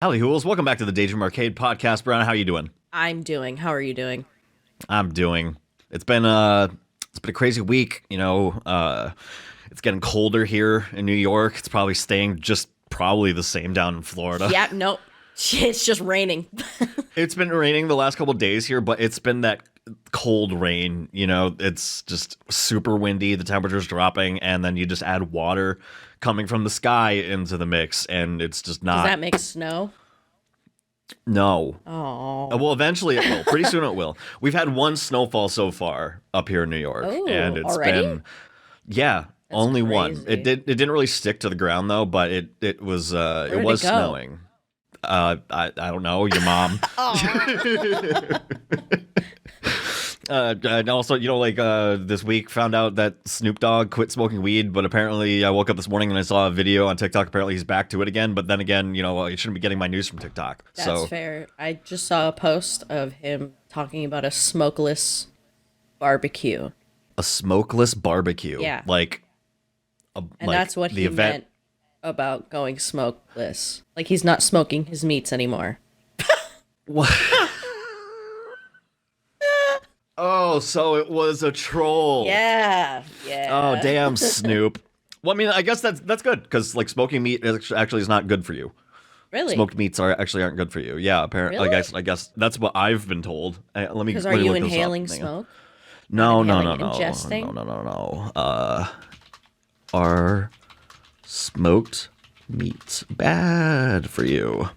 Howdy hools, welcome back to the Daydream Arcade podcast. Brianna, how you doing? I'm doing. How are you doing? I'm doing. It's been a crazy week, it's getting colder here in New York. It's probably staying just probably the same down in Florida. Yeah, no. It's just raining. It's been raining the last couple of days here, but it's been that cold rain, it's just super windy, the temperature's dropping, and then you just add water coming from the sky into the mix, and it's just not... Does that make snow? No. Oh. Well, eventually it will. Pretty soon it will. We've had one snowfall so far up here in New York, and it's already? been... Yeah, That's only crazy. one. It didn't really stick to the ground though, but it was Where'd it go? snowing. I don't know, your mom. And also, this week found out that Snoop Dogg quit smoking weed, but apparently I woke up this morning and I saw a video on TikTok. Apparently he's back to it again, but then again, you shouldn't be getting my news from TikTok. That's fair. I just saw a post of him talking about a smokeless barbecue. A smokeless barbecue. Yeah. And That's what he meant about going smokeless. Like he's not smoking his meats anymore. What? Oh, so it was a troll. Yeah. Oh, damn, Snoop. Well, I mean, I guess that's good, because smoking meat actually is not good for you. Really? Smoked meats aren't good for you. Yeah, apparently. Really? I guess that's what I've been told. Let me. Because let are me you look this up. inhaling Hang on. smoke? No. Ingesting? No. Are smoked meats bad for you?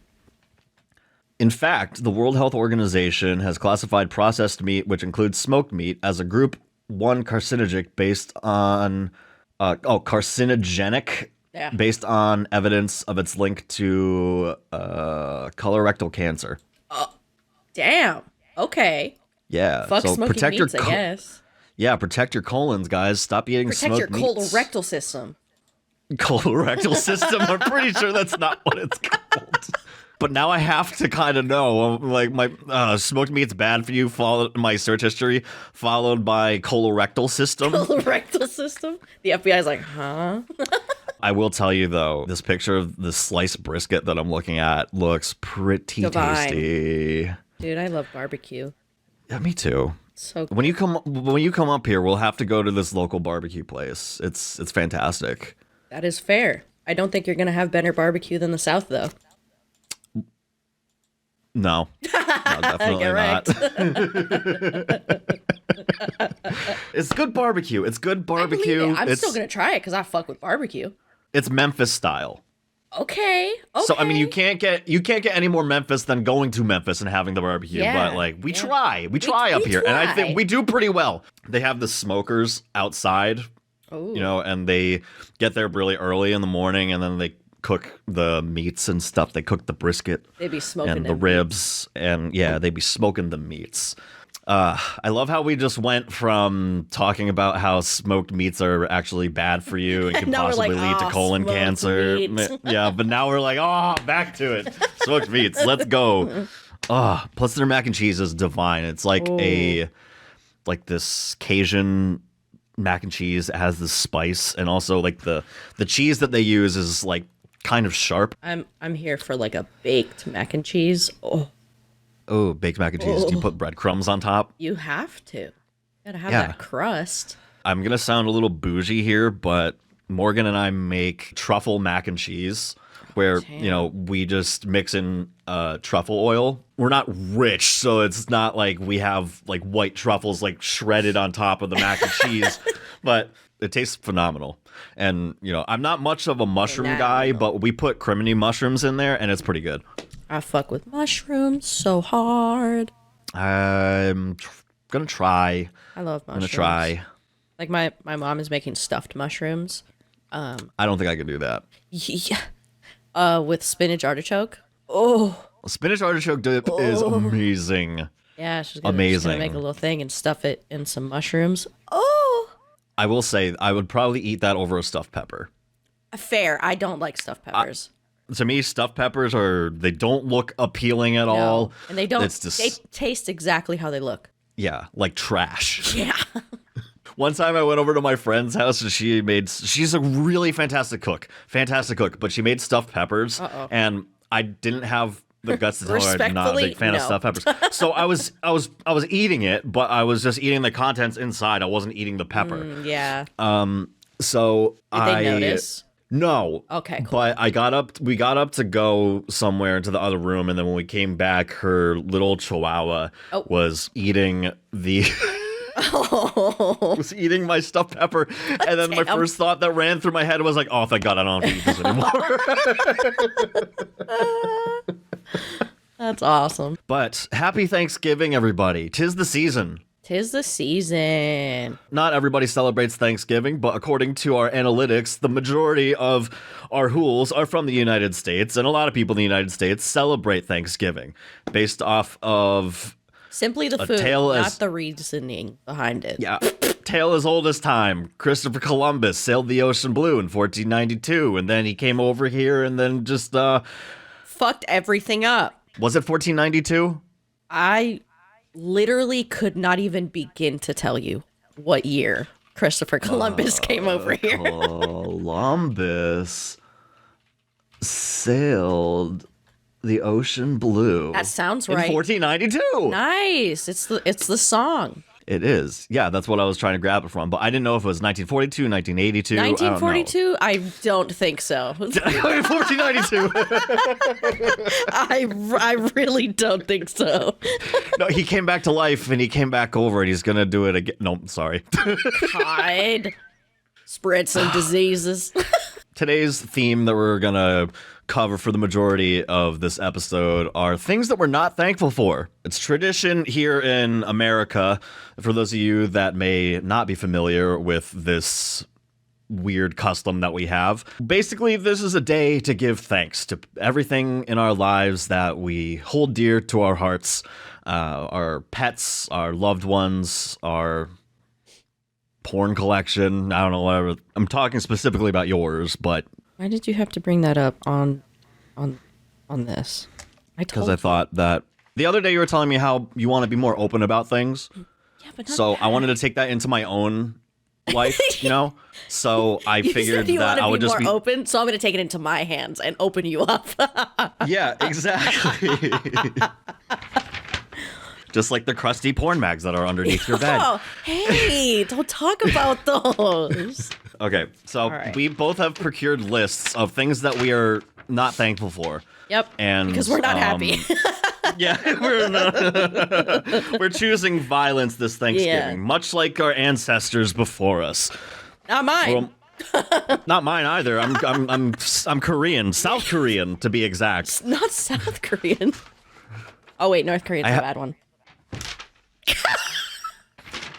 In fact, the World Health Organization has classified processed meat, which includes smoked meat, as a group 1 carcinogenic based on Yeah. based on evidence of its link to colorectal cancer. Damn. Okay. Yeah. Fuck so smoking protect meats, your I guess. Yeah, protect your colons, guys. Stop eating Protect your smoked meats. colorectal system. Colorectal system. I'm pretty sure that's not what it's called. But now I have to kind of know. Like my smoked meat's bad for you. Followed my search history, followed by colorectal system. Colorectal system? The FBI's like, huh? I will tell you though, this picture of the sliced brisket that I'm looking at looks pretty Divine. tasty. Dude, I love barbecue. Yeah, me too. So When you come up here, we'll have to go to this local barbecue place. It's fantastic. that is fair. I don't think you're gonna have better barbecue than the South, though. No, definitely not. It's good barbecue. It's good barbecue. I'm still gonna try it because I fuck with barbecue. It's Memphis style. Okay. So I mean, you can't get any more Memphis than going to Memphis and having the barbecue. Yeah, But we try up we here, and I try. think we do pretty well. They have the smokers outside, Oh. and they get there really early in the morning, and then they cook the meats and stuff. They cook the brisket They be smoking and the them ribs, and they be smoking the meats. I love how we just went from talking about how smoked meats are actually bad for you and can Now we're possibly like, lead to "Ah, colon smoked cancer. meats." Yeah, but now we're like, back to it. Smoked meats, let's go. Plus their mac and cheese is divine. It's like this Cajun mac and cheese. It has this spice, and also the cheese that they use is kind of sharp. I'm here for a baked mac and cheese. Oh, baked mac and cheese. Do you put breadcrumbs on top? You have to. You gotta have Yeah. that crust. I'm going to sound a little bougie here, but Morgan and I make truffle mac and cheese where, we just mix in truffle oil. We're not rich, so it's not like we have white truffles shredded on top of the mac and cheese, but it tastes phenomenal. And, I'm not much of a mushroom guy, but we put criminy mushrooms in there and it's pretty good. I fuck with mushrooms so hard. I'm going to try. I love mushrooms. I'm going to try. My mom is making stuffed mushrooms. I don't think I can do that. Yeah. With spinach artichoke. Oh. Spinach artichoke dip is amazing. Yeah, she's gonna make a little thing and stuff it in some mushrooms. Oh. I will say I would probably eat that over a stuffed pepper. Fair. I don't like stuffed peppers. To me, stuffed peppers they don't look appealing at all. And they don't. It's just, they taste exactly how they look. yeah, like trash. Yeah. One time I went over to my friend's house and she's a really fantastic cook, but she made stuffed peppers. Uh-oh. And I didn't have the guts to tell her I'm not a big fan of stuffed peppers. So I was eating it, but I was just eating the contents inside. I wasn't eating the pepper. Yeah. So Did they notice? No. Okay, cool. But we got up to go somewhere into the other room, and then when we came back, her little chihuahua was eating the was eating my stuffed pepper. And then my first thought that ran through my head was like, oh, thank God I don't have to eat this anymore. That's awesome. But happy Thanksgiving, everybody. 'Tis the season. 'Tis the season. Not everybody celebrates Thanksgiving, but according to our analytics, the majority of our hools are from the United States, and a lot of people in the United States celebrate Thanksgiving based off of simply the food, not the reasoning behind it. Yeah. Tale as old as time. Christopher Columbus sailed the ocean blue in 1492, and then he came over here and then just fucked everything up. Was it 1492? I literally could not even begin to tell you what year Christopher Columbus came over here. Columbus sailed the ocean blue. That sounds right. In 1492. Nice. It's the song. It is. Yeah, that's what I was trying to grab it from. But I didn't know if it was 1942, 1982. 1942? I don't think so. 1492. I really don't think so. No, he came back to life and he came back over and he's going to do it again. No, sorry. Hide. Spread some diseases. Today's theme that we're going to cover for the majority of this episode are things that we're not thankful for. It's tradition here in America, for those of you that may not be familiar with this weird custom that we have. Basically, this is a day to give thanks to everything in our lives that we hold dear to our hearts, our pets, our loved ones, our porn collection. I don't know, whatever. I'm talking specifically about yours, but why did you have to bring that up on this? Because I thought that the other day you were telling me how you want to be more open about things. Yeah, but so I wanted to take that into my own life, you know? So I figured that I would just be more open, so I'm going to take it into my hands and open you up. Yeah, exactly. Just like the crusty porn mags that are underneath your bed. Oh, hey, don't talk about those. Okay, so we both have procured lists of things that we are not thankful for. Yep, and because we're not happy. Yeah, we're choosing violence this Thanksgiving, much like our ancestors before us. Not mine. Well, not mine either. I'm Korean, South Korean to be exact. Not South Korean. Oh wait, North Korean's a bad one.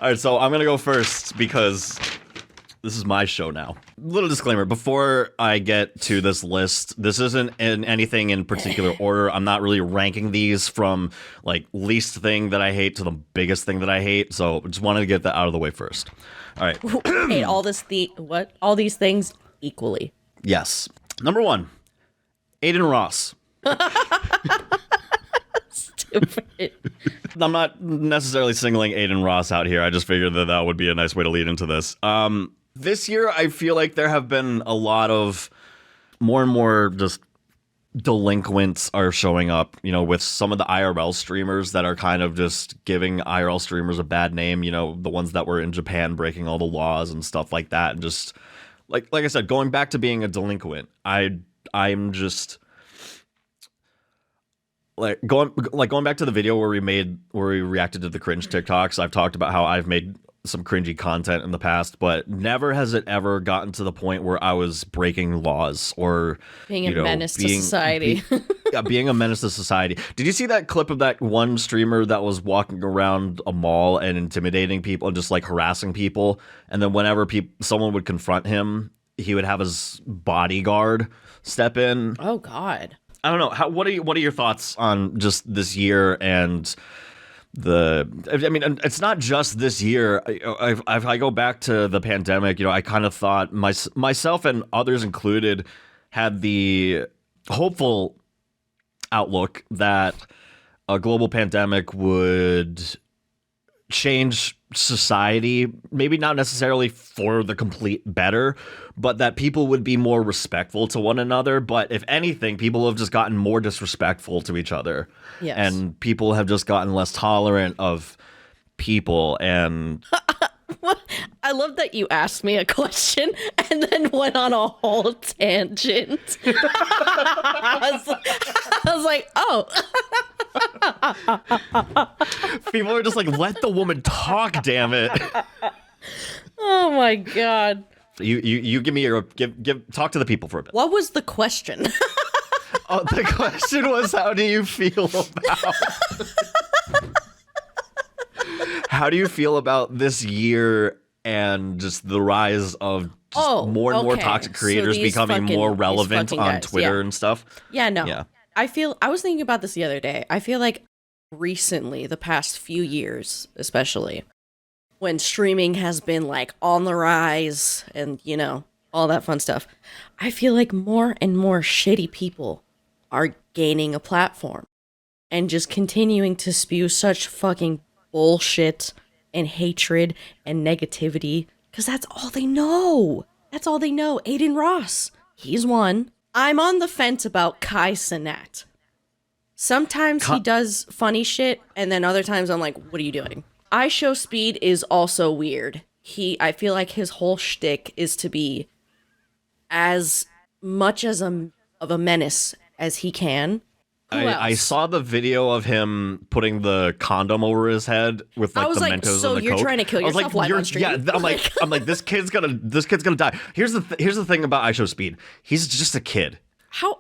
All right, so I'm gonna go first because this is my show now. Little disclaimer, before I get to this list, this isn't in anything in particular order. I'm not really ranking these from like least thing that I hate to the biggest thing that I hate. So just wanted to get that out of the way first. All right. Hate all these things equally. Yes. Number 1, Aiden Ross. Stupid. I'm not necessarily singling Aiden Ross out here. I just figured that that would be a nice way to lead into this. This year, I feel like there have been a lot of more and more just delinquents are showing up, you know, with some of the IRL streamers that are kind of just giving IRL streamers a bad name, you know, the ones that were in Japan breaking all the laws and stuff like that. And just like I said, going back to being a delinquent, I'm just going back to the video where we reacted to the cringe TikToks. I've talked about how I've made some cringy content in the past, but never has it ever gotten to the point where I was breaking laws or being a menace to society. Being a menace to society. Did you see that clip of that one streamer that was walking around a mall and intimidating people and just like harassing people? And then whenever someone would confront him, he would have his bodyguard step in. Oh God. I don't know. What are your thoughts on just this year and I mean, it's not just this year. If I go back to the pandemic, you know, I kind of thought myself and others included had the hopeful outlook that a global pandemic would change society, maybe not necessarily for the complete better, but that people would be more respectful to one another. But if anything, people have just gotten more disrespectful to each other. Yes. And people have just gotten less tolerant of people. And I love that you asked me a question and then went on a whole tangent. I was like, oh. people are just like, let the woman talk, damn it. Oh my God. You give me your talk to the people for a bit. What was the question? Oh, the question was, how do you feel about how do you feel about this year and just the rise of just more and more toxic creators becoming more relevant on Twitter and stuff? Yeah, no. Yeah. I was thinking about this the other day. I feel like recently, the past few years, especially, when streaming has been like on the rise and, you know, all that fun stuff, I feel like more and more shitty people are gaining a platform and just continuing to spew such fucking bullshit and hatred and negativity because that's all they know. That's all they know. Aiden Ross, he's one. I'm on the fence about Kai Cenat. Sometimes he does funny shit, and then other times I'm like, what are you doing? I Show Speed is also weird. I feel like his whole shtick is to be as much as of a menace as he can. I saw the video of him putting the condom over his head with like the Mentos so and the you're Coke. trying to kill yourself live on stream? Yeah, I'm like, this kid's gonna die. Here's the thing about I Show Speed. He's just a kid.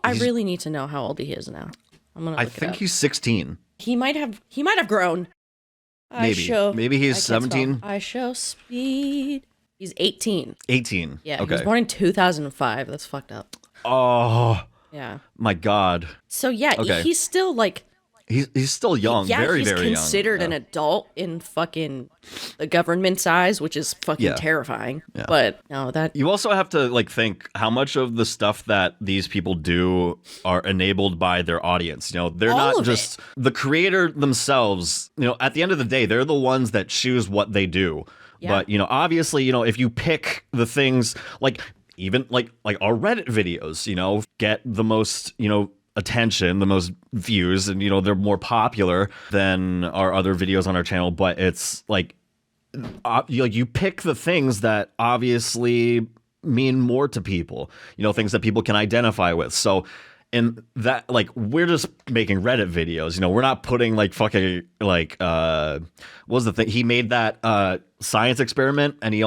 I really need to know how old he is now. I'm gonna. I think he's 16. He might have grown. Maybe he's 17. I Show Speed. He's 18. 18. Yeah. Okay. He was born in 2005. That's fucked up. Oh. Yeah. My God. So yeah, he's still like. He's still young. Very, very young. He's considered an adult in fucking the government's eyes, which is fucking terrifying. Yeah. But no, that you also have to like think how much of the stuff that these people do are enabled by their audience. You know, they're not just the creator themselves. You know, at the end of the day, they're the ones that choose what they do. Yeah. But you know, obviously, you know, if you pick the things like even like our Reddit videos, you know, get the most, you know, attention, the most views, and you know they're more popular than our other videos on our channel, but it's like you pick the things that obviously mean more to people, you know, things that people can identify with. So in that, like, we're just making Reddit videos, you know, we're not putting like fucking like what was the thing he made, that science experiment, and he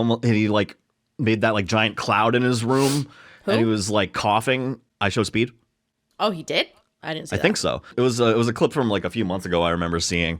like made that like giant cloud in his room. Who? And he was like coughing. I Show Speed. Oh, he did? I didn't see that. I think so. It was a clip from like a few months ago. I remember seeing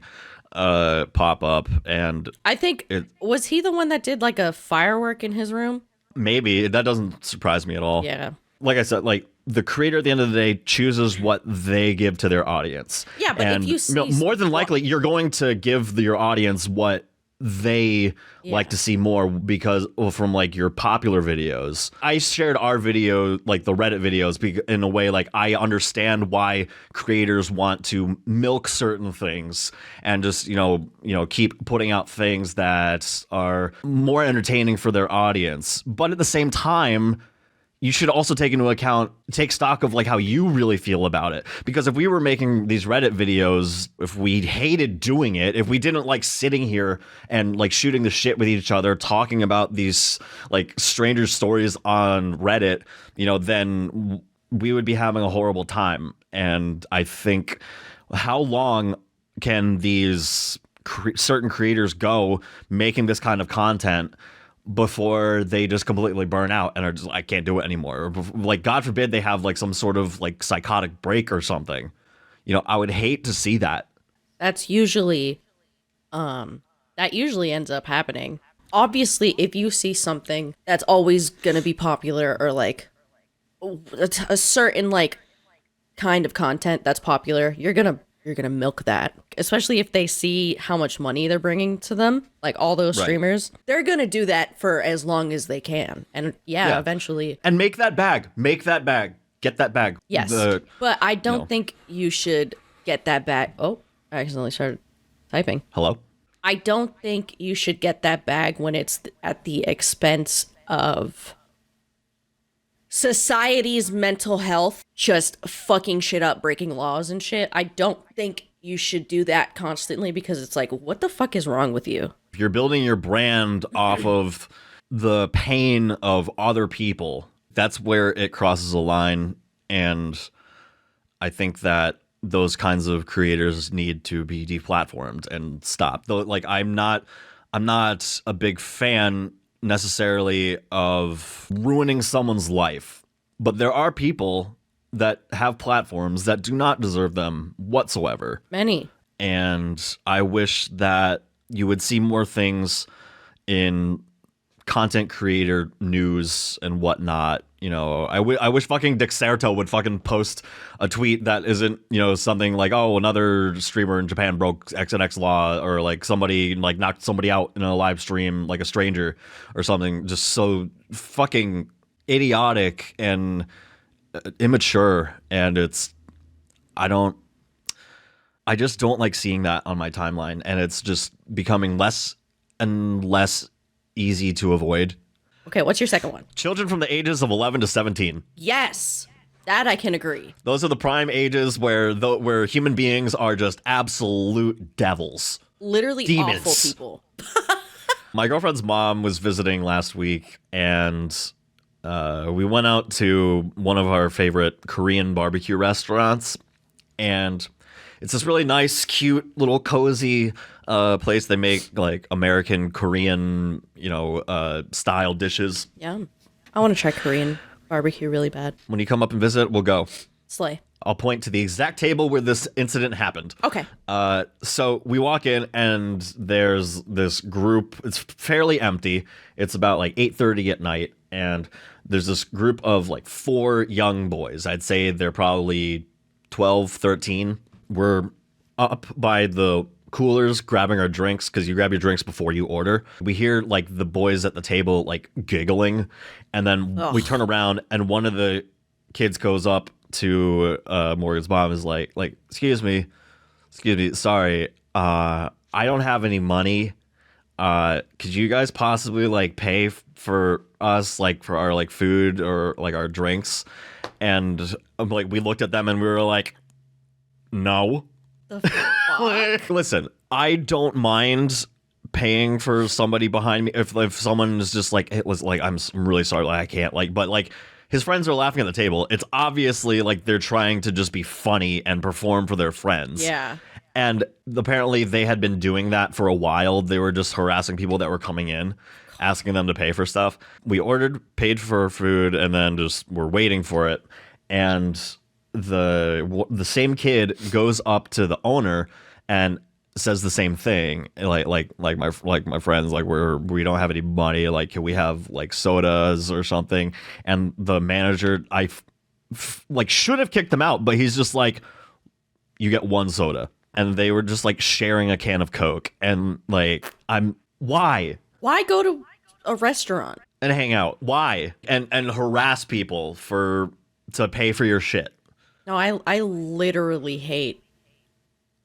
pop up, and I think was he the one that did like a firework in his room? Maybe. That doesn't surprise me at all. Yeah. Like I said, like the creator at the end of the day chooses what they give to their audience. Yeah, but and, if you see, more than likely you're going to give your audience what they like to see more, because from like your popular videos. I shared our video, like the Reddit videos, in a way like I understand why creators want to milk certain things and just you know keep putting out things that are more entertaining for their audience, but at the same time you should also take stock of like how you really feel about it. Because if we were making these Reddit videos, if we hated doing it, if we didn't like sitting here and like shooting the shit with each other, talking about these like stranger stories on Reddit, you know, then we would be having a horrible time. And I think, how long can these certain creators go making this kind of content before they just completely burn out and are just, I can't do it anymore? Or like, God forbid they have like some sort of like psychotic break or something. You know, I would hate to see that. That usually ends up happening. Obviously, if you see something that's always going to be popular, or like a certain like kind of content that's popular, you're going to milk that, especially if they see how much money they're bringing to them, like all those streamers. They're going to do that for as long as they can. And eventually. And make that bag. Get that bag. Yes. But I don't think you should get that bag. Oh, I accidentally started typing. Hello? I don't think you should get that bag when it's at the expense of society's mental health, just fucking shit up, breaking laws and shit. I don't think you should do that constantly because it's like, what the fuck is wrong with you? If you're building your brand off of the pain of other people, that's where it crosses a line. And I think that those kinds of creators need to be deplatformed and stopped. Though, like, I'm not a big fan necessarily of ruining someone's life, but there are people that have platforms that do not deserve them whatsoever. Many. And I wish that you would see more things in content creator news and whatnot. You know, I wish fucking Dexerto would fucking post a tweet that isn't, you know, something like, oh, another streamer in Japan broke X and X law, or like somebody like knocked somebody out in a live stream, like a stranger or something, just so fucking idiotic and immature. And I just don't like seeing that on my timeline, and it's just becoming less and less easy to avoid. Okay, what's your second one? Children from the ages of 11 to 17. Yes, that I can agree. Those are the prime ages where human beings are just absolute devils. Literally demons. Awful people. My girlfriend's mom was visiting last week, and we went out to one of our favorite Korean barbecue restaurants, and it's this really nice, cute, little cozy place. They make like American, Korean, style dishes. Yeah. I want to try Korean barbecue really bad. When you come up and visit, we'll go. Slay. I'll point to the exact table where this incident happened. Okay. So we walk in, and there's this group. It's fairly empty. It's about like 8:30 at night, and there's this group of like 4 young boys. I'd say they're probably 12, 13. We're up by the coolers grabbing our drinks, because you grab your drinks before you order. We hear like the boys at the table like giggling, and then we turn around, and one of the kids goes up to Morgan's mom, is like, excuse me, sorry, I don't have any money. Could you guys possibly like pay for us, like for our like food or like our drinks? And like we looked at them and we were like, no. The fuck? Listen, I don't mind paying for somebody behind me if someone is just like, it was like, I'm really sorry, like I can't, like, but like his friends are laughing at the table. It's obviously like they're trying to just be funny and perform for their friends. Yeah. And apparently they had been doing that for a while. They were just harassing people that were coming in, asking them to pay for stuff. We ordered, paid for food, and then just were waiting for it. And the same kid goes up to the owner and says the same thing, like my friends, like we don't have any money, like can we have like sodas or something? And the manager, like should have kicked them out, but he's just like, you get 1 soda. And they were just like sharing a can of Coke, and like why go to a restaurant and hang out? Why and harass people to pay for your shit? No, I literally hate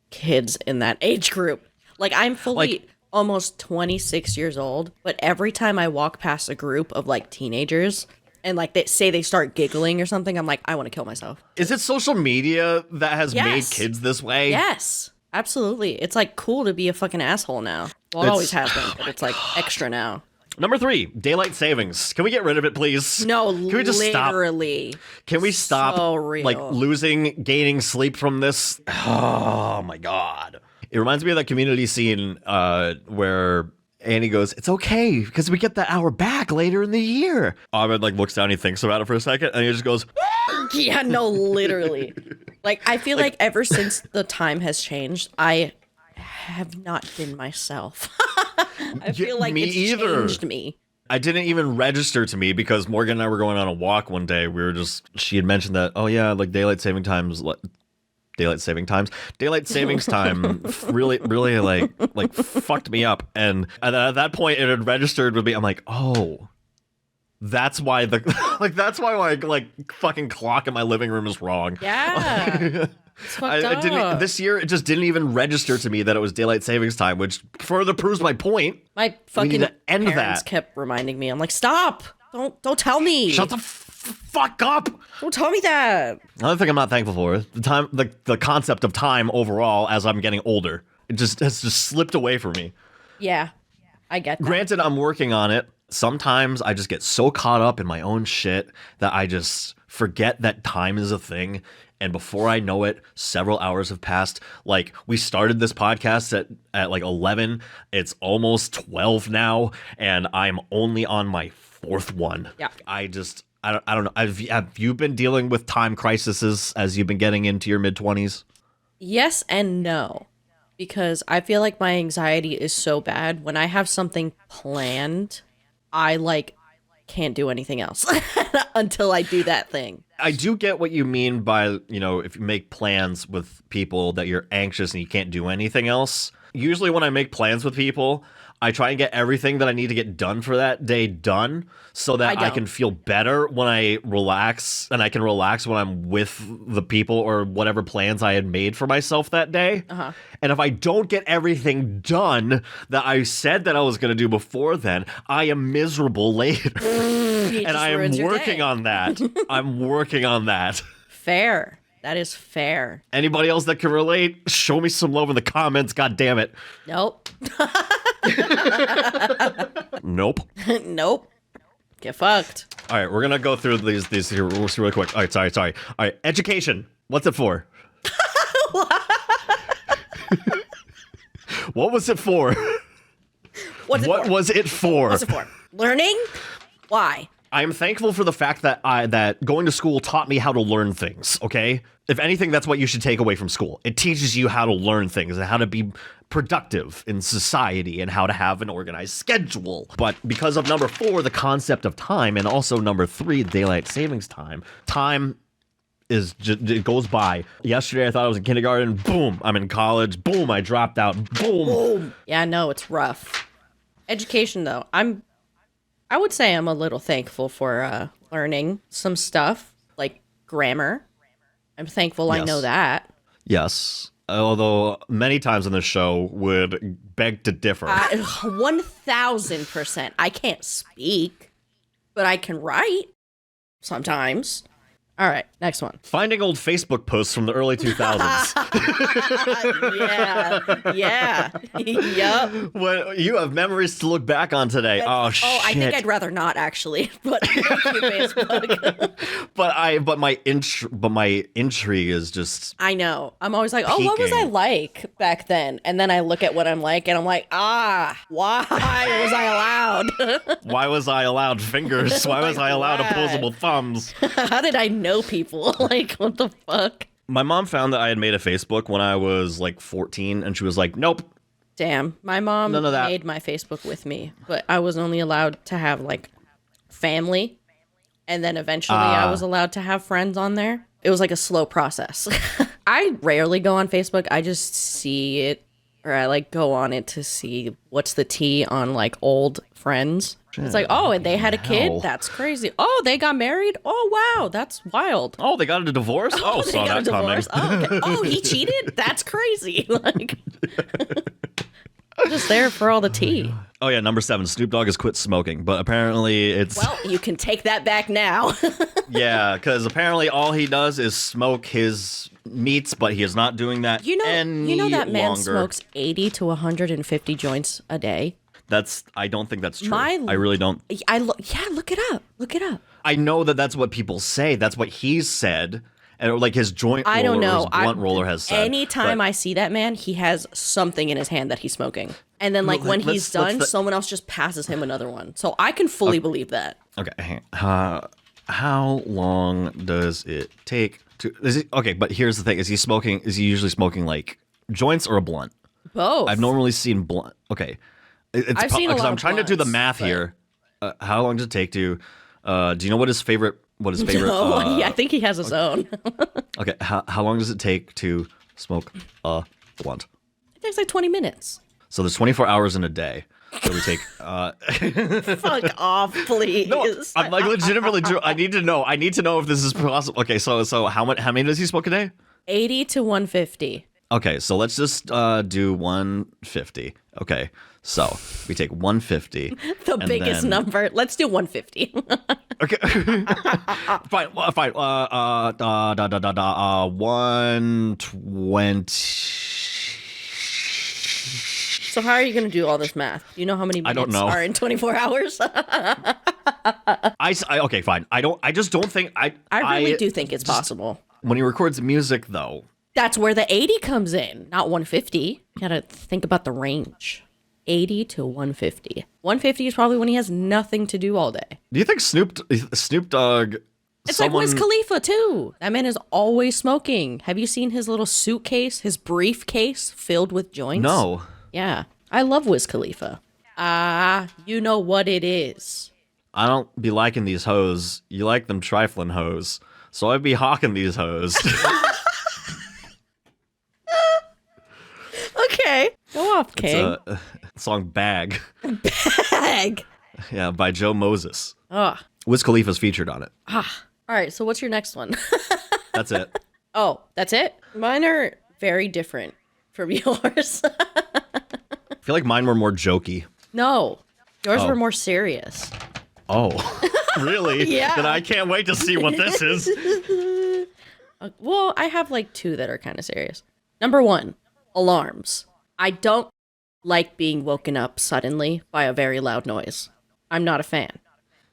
kids in that age group. Like, I'm fully almost 26 years old, but every time I walk past a group of like teenagers and like they start giggling or something, I'm like, I want to kill myself. Is it social media that has made kids this way? Yes, absolutely. It's like cool to be a fucking asshole now. Well, it always has been, but it's like extra now. Number 3, daylight savings. Can we get rid of it, please? No, can we just literally. Stop? Can we stop so real. like gaining sleep from this? Oh my god. It reminds me of that Community scene where Annie goes, it's okay because we get that hour back later in the year. Ahmed like looks down, he thinks about it for a second, and he just goes, yeah, no, literally. Like, I feel like ever since the time has changed, I have not been myself. I feel like it's changed me. I didn't even register to me because Morgan and I were going on a walk one day. She had mentioned that, oh yeah, like daylight savings time really like fucked me up. And at that point it had registered with me. I'm like, oh, That's why that's why my fucking clock in my living room is wrong. Yeah. It's fucked I didn't up. this year. It just didn't even register to me that it was daylight savings time, which further proves my point. My fucking to end parents that. kept reminding me. I'm like, stop! Don't tell me. Shut the fuck up. Don't tell me that. Another thing I'm not thankful for, the concept of time overall as I'm getting older. It just has just slipped away from me. Yeah, I get that. Granted, I'm working on it. Sometimes I just get so caught up in my own shit that I just forget that time is a thing. And before I know it, several hours have passed. Like, we started this podcast at like 11. It's almost 12 now, and I'm only on my fourth one. Yeah. I don't know. Have you been dealing with time crises as you've been getting into your mid-20s? Yes and no. Because I feel like my anxiety is so bad. When I have something planned, I can't do anything else until I do that thing. I do get what you mean by, if you make plans with people that you're anxious and you can't do anything else. Usually when I make plans with people, I try and get everything that I need to get done for that day done so that I can feel better when I relax, and I can relax when I'm with the people or whatever plans I had made for myself that day. Uh-huh. And if I don't get everything done that I said that I was going to do before then, I am miserable later. And I am working on that. I'm working on that. Fair. That is fair. Anybody else that can relate, show me some love in the comments, god damn it. Nope. Nope. Nope. Get fucked. All right, we're going to go through these here really quick. All right, sorry. All right, education. What's it for? What was it for? What's it for? Learning? Why? I am thankful for the fact that that going to school taught me how to learn things, okay? If anything, that's what you should take away from school. It teaches you how to learn things and how to be productive in society and how to have an organized schedule. But because of number 4, the concept of time, and also number 3, daylight savings time, it goes by. Yesterday I thought I was in kindergarten. Boom, I'm in college. Boom, I dropped out. Boom. Yeah, no, it's rough. Education, though, I would say I'm a little thankful for learning some stuff, like grammar. I'm thankful I know that. Yes. Although many times on the show would beg to differ. 1,000%. I can't speak, but I can write sometimes. All right, next one. Finding old Facebook posts from the early 2000s. Yeah. Yup. When you have memories to look back on today. Shit. I think I'd rather not actually. But Facebook. but my intrigue is just. I know. I'm always like, peaking. what was I like back then? And then I look at what I'm like, and I'm like, why was I allowed? Why was I allowed fingers? Why was I allowed opposable thumbs? How did I know people? Like, what the fuck? My mom found that I had made a Facebook when I was like 14, and she was like, nope. Damn. My mom None of that. made my Facebook with me, but I was only allowed to have, like, family, and then eventually I was allowed to have friends on there. It was like a slow process. I rarely go on Facebook. I just see it, or I, like, go on it to see what's the tea on, like, old friends. It's like, and they had a kid? That's crazy. Oh, they got married? Oh, wow, that's wild. Oh, they got a divorce? Oh, they saw got that coming. Oh, okay. Oh, he cheated? That's crazy. Like, I'm just there for all the tea. Oh, yeah, number 7, Snoop Dogg has quit smoking, but apparently it's... Well, you can take that back now. Yeah, because apparently all he does is smoke his meats, but he is not doing that any You know that man longer. smokes 80 to 150 joints a day? I don't think that's true. I really don't. Look it up. Look it up. I know that that's what people say. That's what he's said. And like his joint roller, I don't know. Or his blunt roller has said. Anytime I see that man, he has something in his hand that he's smoking. And then like when he's done, someone else just passes him another one. So I can fully believe that. Okay. How long does it take to... Okay, but here's the thing. Is he usually smoking like joints or a blunt? Both. I've normally seen blunt. Okay. I've seen a lot I'm of trying to do the blunts, math but... here. How long does it take to... do you know what his favorite... No, I think he has his own. Okay, how long does it take to smoke a blunt? It takes like 20 minutes. So there's 24 hours in a day. So we take. Fuck off, please. No, I'm like legitimately. I need to know. I need to know if this is possible. Okay, so how many does he smoke a day? 80 to 150. Okay, so let's just do 150. Okay, so we take 150. The biggest number. Let's do 150. Okay. Fine. 120. So how are you going to do all this math? Do you know how many minutes I don't know. are in 24 hours? Okay, fine. I just don't think I really do think it's possible. When he records music, though. That's where the 80 comes in, not 150. You gotta think about the range. 80 to 150. 150 is probably when he has nothing to do all day. Do you think Snoop Dogg? It's like Wiz Khalifa too. That man is always smoking. Have you seen his little suitcase, his briefcase filled with joints? No. Yeah, I love Wiz Khalifa. You know what it is. I don't be liking these hoes. You like them trifling hoes. So I'd be hawking these hoes. Okay, go off, King. It's a song Bag. Bag. Yeah, by Joe Moses. Ugh. Wiz Khalifa's featured on it. All right, so what's your next one? That's it. Oh, that's it? Mine are very different from yours. I feel like mine were more jokey. No, yours were more serious. Oh, really? Yeah. Then I can't wait to see what this is. Well, I have like two that are kind of serious. Number one, alarms. I don't like being woken up suddenly by a very loud noise. I'm not a fan.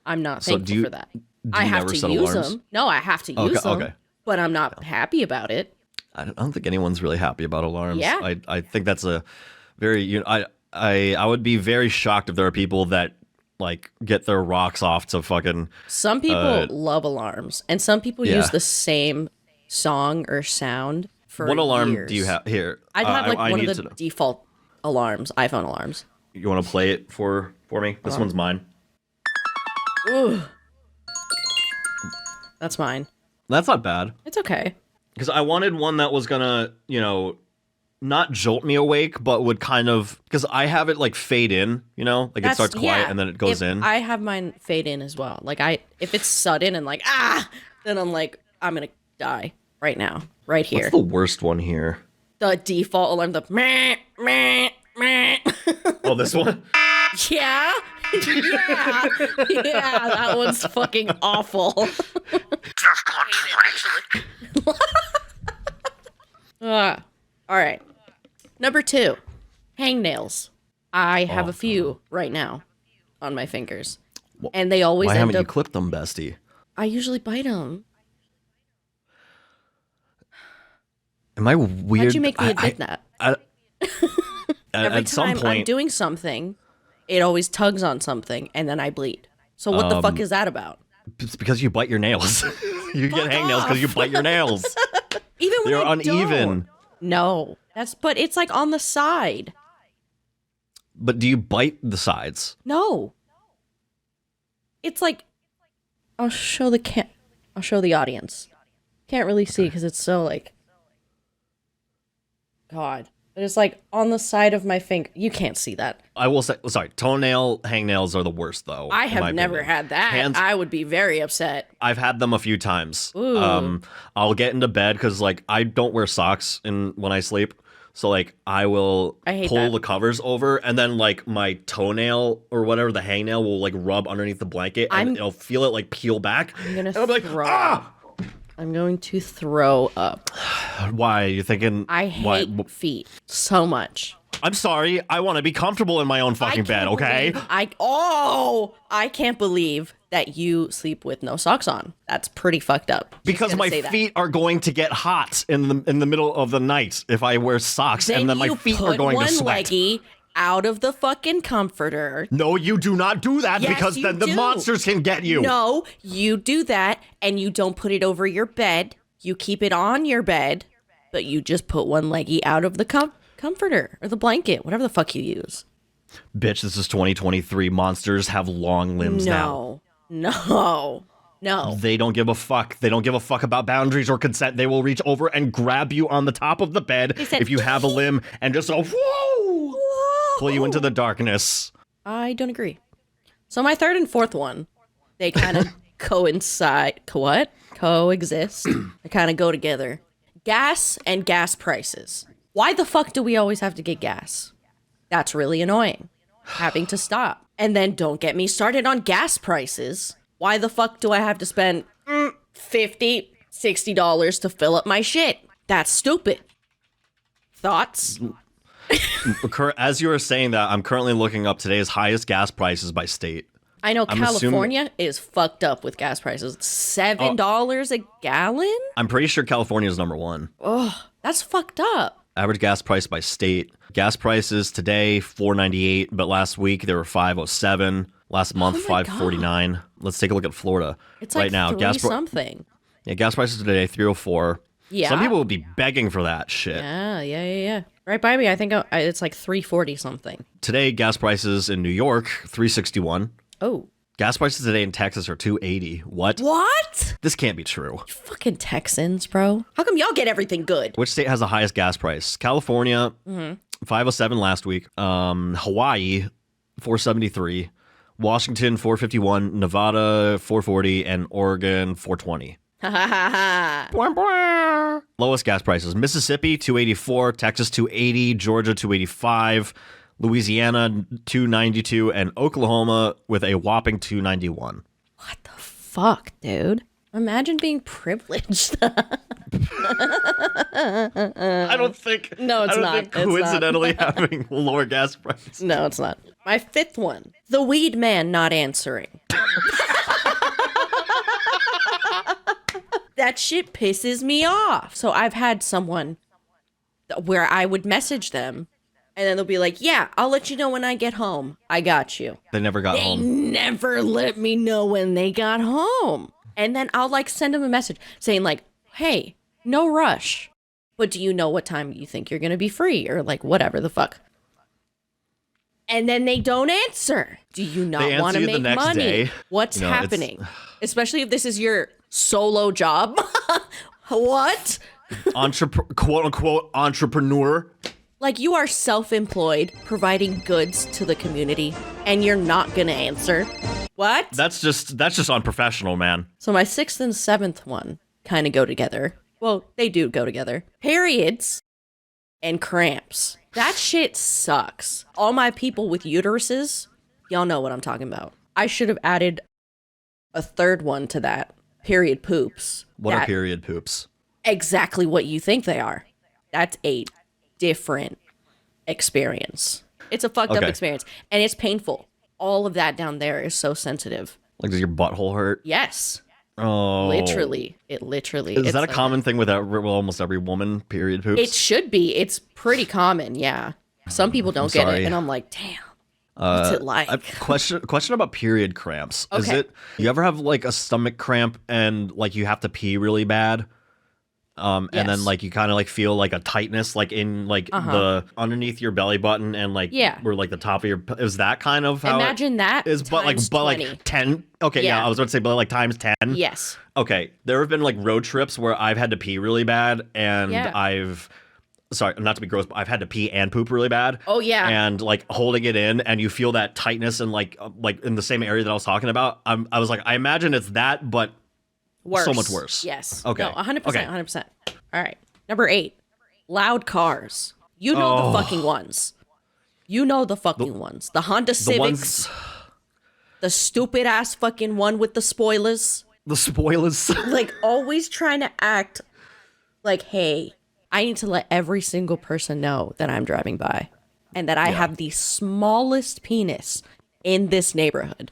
I'm not thankful for that. I have to use them. No, I have to use them. Okay. But I'm not happy about it. I don't think anyone's really happy about alarms. Yeah. I think that's a very, I would be very shocked if there are people that like get their rocks off to fucking. Some people love alarms, and some people use the same song or sound for What alarm years. do you have here? I'd have like one of the default alarms, iPhone alarms. You want to play it for me? This one's mine. Ooh. That's mine. That's not bad. It's okay. Because I wanted one that was gonna, not jolt me awake, but would kind of, because I have it like fade in, like it starts quiet and then it goes in. I have mine fade in as well. Like if it's sudden and like, then I'm like, I'm going to die right now, right here. What's the worst one here? The default alarm, the meh, meh, meh. Oh, this one? Yeah. Yeah. Yeah, that one's fucking awful. All right. Number 2, hangnails. I have a few right now on my fingers. And they always Why end haven't up... you clipped them, bestie? I usually bite them. Am I weird? How'd you make me admit that? Every at some time point, I'm doing something, it always tugs on something, and then I bleed. So what the fuck is that about? It's because you bite your nails. You get hangnails because you bite your nails. Even when They're uneven. Don't. No, but it's like on the side. But do you bite the sides? No. It's like, I'll show the audience. Can't really see because it's so like, God. But it's like on the side of my finger. You can't see that. I will say, sorry, toenail hangnails are the worst, though. I have never had that. I would be very upset. I've had them a few times. Ooh. I'll get into bed because, like, I don't wear socks when I sleep. So, like, I will pull the covers over, and then, like, my toenail or whatever, the hangnail will, like, rub underneath the blanket, and I'll feel it, like, peel back. I'll be like, ah! I'm going to throw up. Why? You're thinking... I hate feet so much. I'm sorry. I want to be comfortable in my own fucking bed, okay? I can't believe that you sleep with no socks on. That's pretty fucked up. Because my feet are going to get hot in the middle of the night if I wear socks, and then my feet are going to sweat. Then you put one leggy out of the fucking comforter. No, you do not do that because then the monsters can get you. No, you do that and you don't put it over your bed. You keep it on your bed, but you just put one leggy out of the comforter or the blanket, whatever the fuck you use. Bitch, this is 2023. Monsters have long limbs now. No. They don't give a fuck. They don't give a fuck about boundaries or consent. They will reach over and grab you on the top of the bed if you have a limb and just go, whoa! Pull you into the darkness. I don't agree. So my third and fourth one, they kind of coexist. They kind of go together. Gas and gas prices. Why the fuck do we always have to get gas? That's really annoying. Having to stop. And then don't get me started on gas prices. Why the fuck do I have to spend $50, $60 to fill up my shit? That's stupid. Thoughts? As you were saying that, I'm currently looking up today's highest gas prices by state. I know California is fucked up with gas prices. $7 a gallon? I'm pretty sure California is number one. Oh, that's fucked up. Average gas price by state. Gas prices today, $4.98, but last week they were $5.07. Last month, $5.49. Let's take a look at Florida. It's right like now. something. Yeah, gas prices today, $3.04. Yeah. Some people will be begging for that shit. Yeah. Right by me, I think it's like $3.40 something. Today, gas prices in New York, $3.61. Oh. Gas prices today in Texas are $2.80. What? What? This can't be true. You fucking Texans, bro. How come y'all get everything good? Which state has the highest gas price? California, $5.07 last week. Hawaii, $4.73. Washington, $4.51. Nevada, $4.40. And Oregon, $4.20. Lowest gas prices: Mississippi, $2.84. Texas, $2.80. Georgia, $2.85. Louisiana, $2.92, and Oklahoma with a whopping $2.91. What the fuck, dude? Imagine being privileged. I don't think. No, it's not. Think coincidentally having lower gas prices. No, it's not. My fifth one: the weed man not answering. That shit pisses me off. So I've had someone where I would message them. And then they'll be like, yeah, I'll let you know when I get home. I got you. They never got home. They never let me know when they got home. And then I'll like send them a message saying like, hey, no rush. But do you know what time you think you're going to be free? Or like whatever the fuck. And then they don't answer. Do you not want to make money? Day. What's happening? Especially if this is your solo job. What? Quote unquote entrepreneur. Like you are self-employed, providing goods to the community, and you're not gonna answer. What? That's just unprofessional, man. So my sixth and seventh one kind of go together. Well, they do go together. Periods and cramps. That shit sucks. All my people with uteruses, y'all know what I'm talking about. I should have added a third one to that. Period poops. What are period poops? Exactly what you think they are. That's a different experience. It's a fucked up experience, and it's painful. All of that down there is so sensitive. Like, does your butthole hurt? Yes. Oh. Literally. It literally. Is that a common thing with almost every woman, period poops? It should be. It's pretty common, yeah. Some people don't get it, and I'm like, damn. What's it like? Question about period cramps. Okay. Is it, you ever have like a stomach cramp and like you have to pee really bad? And then like you kind of like feel like a tightness like in like the underneath your belly button and like where like the top of your, is that kind of how imagine that is? But like 10. Okay, yeah, I was about to say but like times 10. Yes. Okay, there have been like road trips where I've had to pee really bad and sorry, not to be gross, but I've had to pee and poop really bad. Oh yeah. And like holding it in, and you feel that tightness and like in the same area that I was talking about. I was like, I imagine it's that, but worse. So much worse. Yes. Okay. No, 100%. 100%. All right. Number 8. Loud cars. You know the fucking ones. You know the fucking ones. The Honda Civics. The stupid ass fucking one with the spoilers. The spoilers. Like always trying to act like, hey, I need to let every single person know that I'm driving by and that I have the smallest penis in this neighborhood.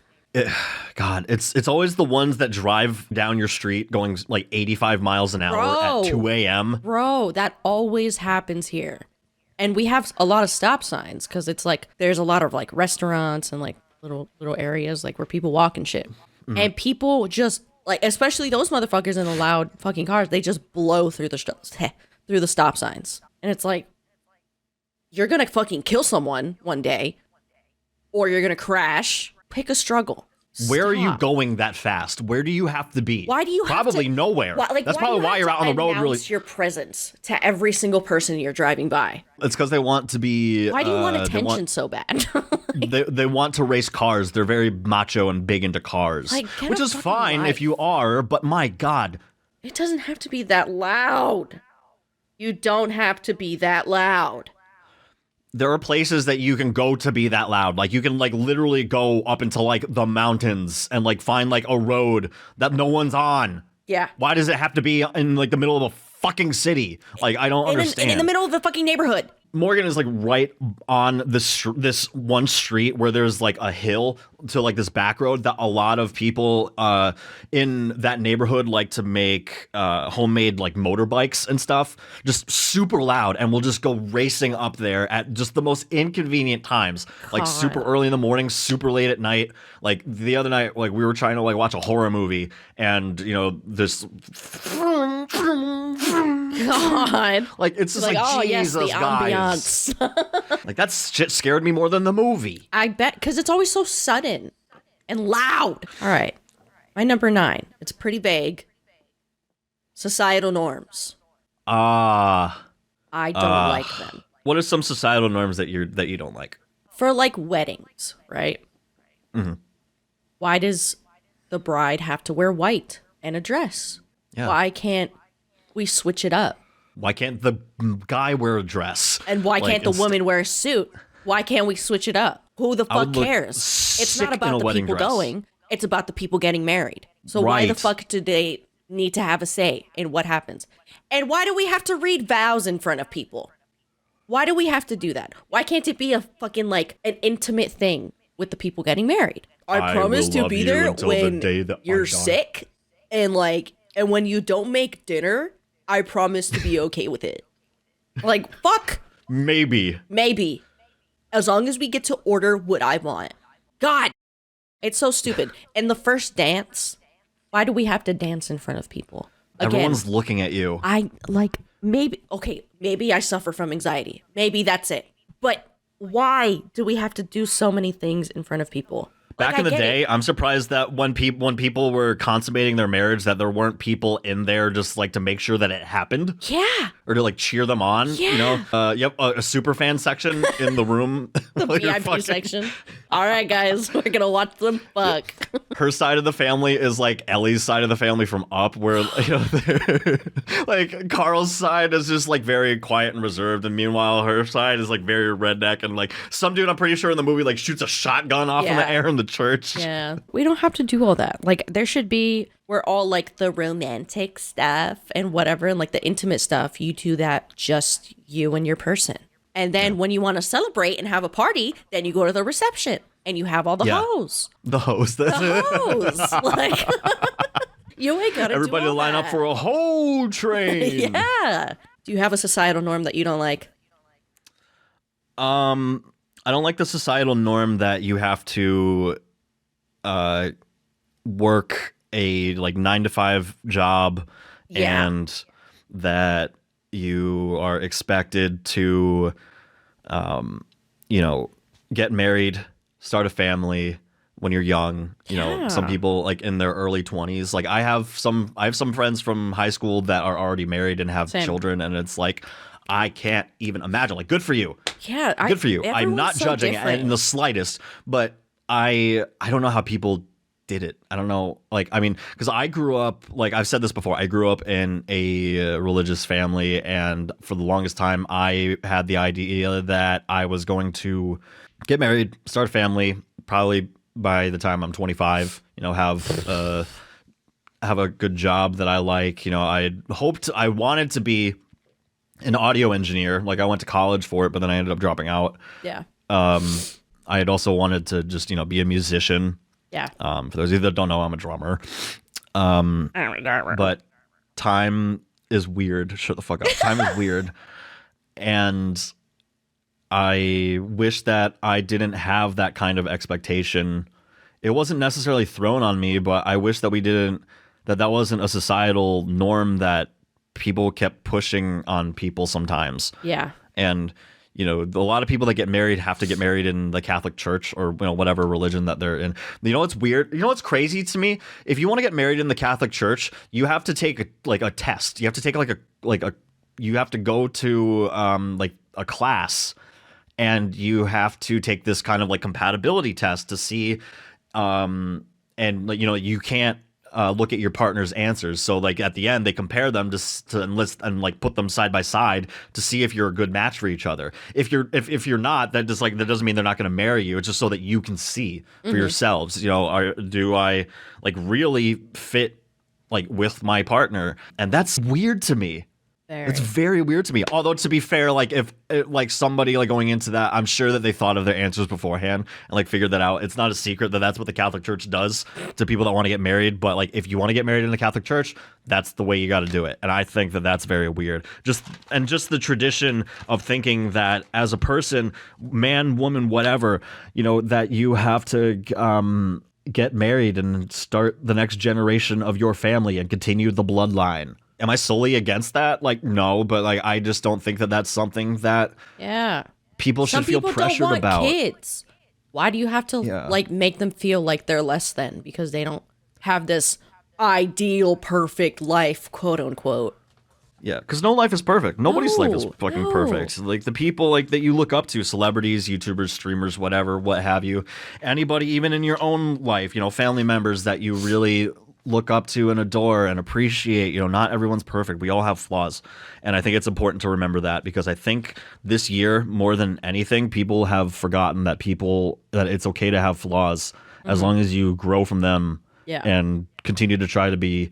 God, it's always the ones that drive down your street going like 85 miles an hour at 2 a.m. Bro, that always happens here. And we have a lot of stop signs because it's like there's a lot of like restaurants and like little areas like where people walk and shit. Mm-hmm. And people just like, especially those motherfuckers in the loud fucking cars, they just blow through the stop signs. And it's like, you're gonna fucking kill someone one day or you're gonna crash. Pick a struggle. Where are you Stop. going that fast? Where do you have to be? Why do you have probably to, nowhere? That's why probably do you why have you're to out on the road. Really, announce your presence to every single person you're driving by? it's because they want to be. Why do you want attention so bad? They want to race cars. They're very macho and big into cars, Like, get which a is fucking fine life. if you are. But my God, It doesn't have to be that loud. You don't have to be that loud. there are places that you can go to be that loud. Like you can like literally go up into like the mountains and like find like a road that no one's on. Yeah. Why does it have to be in like the middle of a fucking city? Like I don't understand. In the middle of the fucking neighborhood. Morgan is like right on this one street where there's like a hill to like this back road that a lot of people in that neighborhood like to make homemade like motorbikes and stuff, just super loud, and we'll just go racing up there at just the most inconvenient times, like super early in the morning, super late at night. Like the other night, like we were trying to like watch a horror movie, and you know this God. like it's just like oh, Jesus, yes, the guys. ambiance. Like that shit scared me more than the movie. I bet, because it's always so sudden and loud. All right. My number 9. It's pretty vague. Societal norms. I don't like them. What are some societal norms that you don't like? For like weddings, right? Mm-hmm. Why does the bride have to wear white and a dress? Yeah. Why can't we switch it up? Why can't the guy wear a dress? And why Like, can't the woman wear a suit? Why can't we switch it up? Who the I would fuck look cares? It's sick not in a about the wedding people dress. going. It's about the people getting married. So why the Right. fuck do they need to have a say in what happens? And why do we have to read vows in front of people? Why do we have to do that? Why can't it be a fucking like an intimate thing with the people getting married? I promise will to love be you there until the when day that I you're die. sick and when you don't make dinner, I promise to be okay with it. Like, fuck. Maybe. Maybe. As long as we get to order what I want. God. It's so stupid. And the first dance, why do we have to dance in front of people? Again, Everyone's looking at you. maybe I suffer from anxiety. Maybe that's it. But why do we have to do so many things in front of people? Back Like, in the I get day, it. I'm surprised that when people were consummating their marriage, that there weren't people in there just like to make sure that it happened. Yeah. Or to like cheer them on, you know? A super fan section in the room. The While you're VIP fucking- section. All right, guys, we're gonna watch them fuck. Her side of the family is like Ellie's side of the family from Up, where you know, like Carl's side is just like very quiet and reserved, and meanwhile her side is like very redneck, and like some dude I'm pretty sure in the movie like shoots a shotgun off in the Yeah. air in the church. Yeah. We don't have to do all that. Like, there should be, we're all like the romantic stuff and whatever, and like the intimate stuff, you do that just you and your person. And then when you want to celebrate and have a party, then you go to the reception and you have all the Yeah. hoes. The host. The hoes. Like, you ain't gotta Everybody do all line up that. for a whole train. Yeah. Do you have a societal norm that you don't like? I don't like the societal norm that you have to work a like 9-to-5 job, Yeah. and that you are expected to get married, start a family when you're young. You know, some Yeah. people like in their early 20s. Like I have some friends from high school that are already married and have Same. children, and it's like I can't even imagine. Like, good for you. Yeah. Good for you. I'm everyone's not so judging different. in the slightest, but I don't know how people did it. I don't know. Like, I mean, because I grew up, like I've said this before, I grew up in a religious family, and for the longest time, I had the idea that I was going to get married, start a family, probably by the time I'm 25, you know, have a good job that I like. You know, I wanted to be an audio engineer. Like I went to college for it, but then I ended up dropping out. Yeah. I had also wanted to just, you know, be a musician. Yeah. For those of you that don't know, I'm a drummer. But time is weird. Shut the fuck up. Time is weird. And I wish that I didn't have that kind of expectation. It wasn't necessarily thrown on me, but I wish that that wasn't a societal norm that people kept pushing on people sometimes. Yeah. And you know, a lot of people that get married have to get married in the Catholic Church or, you know, whatever religion that they're in. You know what's weird? You know what's crazy to me? If you want to get married in the Catholic Church, you have to take a test. You have to take you have to go to like a class, and you have to take this kind of like compatibility test to see and you know, you can't look at your partner's answers. So like at the end, they compare them to enlist and like put them side by side to see if you're a good match for each other. If you're not, that doesn't mean they're not going to marry you. It's just so that you can see for yourselves. You know, do I like really fit like with my partner? And that's weird to me. It's very weird to me. Although, to be fair, like if like somebody like going into that, I'm sure that they thought of their answers beforehand and like figured that out. It's not a secret that that's what the Catholic Church does to people that want to get married. But like, if you want to get married in the Catholic Church, that's the way you got to do it. And I think that that's very weird. Just the tradition of thinking that as a person, man, woman, whatever, you know, that you have to get married and start the next generation of your family and continue the bloodline. Am I solely against that? Like, no, but like, I just don't think that that's something that people should feel pressured don't want about. Kids. Why do you have to like make them feel like they're less than because they don't have this ideal, perfect life, quote unquote? Yeah, because no life is perfect. Nobody's life is fucking perfect. Like the people like that you look up to, celebrities, YouTubers, streamers, whatever, what have you, anybody, even in your own life, you know, family members that you really look up to and adore and appreciate. You know, not everyone's perfect. We all have flaws. And I think it's important to remember that, because I think this year, more than anything, people have forgotten that it's okay to have flaws as long as you grow from them and continue to try to be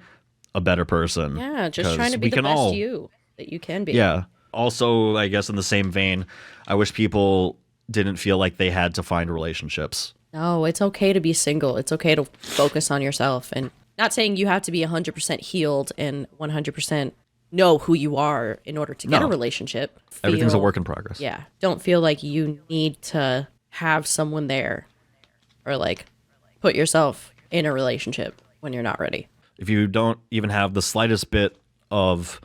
a better person. Yeah, just trying to be the best you that you can be. Yeah. Also, I guess in the same vein, I wish people didn't feel like they had to find relationships. No, it's okay to be single. It's okay to focus on yourself, and not saying you have to be 100% healed and 100% know who you are in order to get a relationship. Everything's a work in progress. Yeah. Don't feel like you need to have someone there or like put yourself in a relationship when you're not ready. If you don't even have the slightest bit of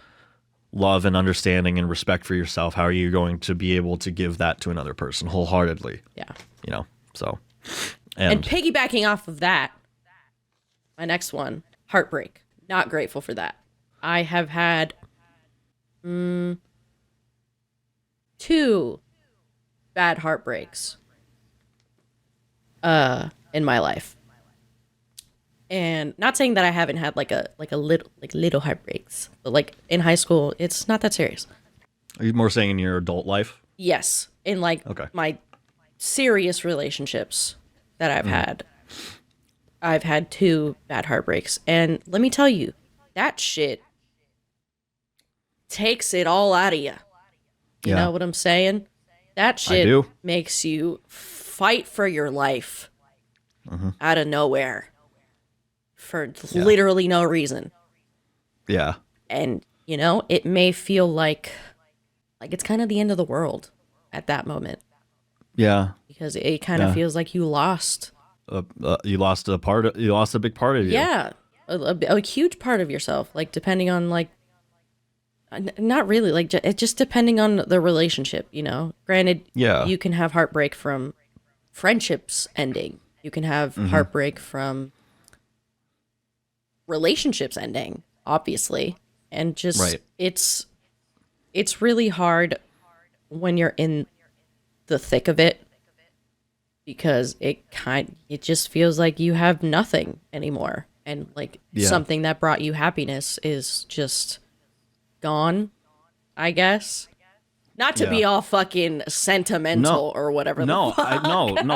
love and understanding and respect for yourself, how are you going to be able to give that to another person wholeheartedly? Yeah. You know, so. And piggybacking off of that, my next one, heartbreak. Not grateful for that. I have had 2 bad heartbreaks in my life. And not saying that I haven't had like little heartbreaks, but like in high school, it's not that serious. Are you more saying in your adult life? Yes, in like my serious relationships that I've had. I've had 2 bad heartbreaks. And let me tell you, that shit takes it all out of you. You know what I'm saying? That shit makes you fight for your life out of nowhere for literally no reason. Yeah. And, you know, it may feel like it's kind of the end of the world at that moment. Yeah. Because it kind of feels like you lost. You lost a big part of you. Yeah, a huge part of yourself. Like depending on like, not really like it's just depending on the relationship. You know, granted, you can have heartbreak from friendships ending. You can have heartbreak from relationships ending, obviously, and just it's really hard when you're in the thick of it. Because it just feels like you have nothing anymore. And like something that brought you happiness is just gone, I guess. Not to be all fucking sentimental or whatever. No,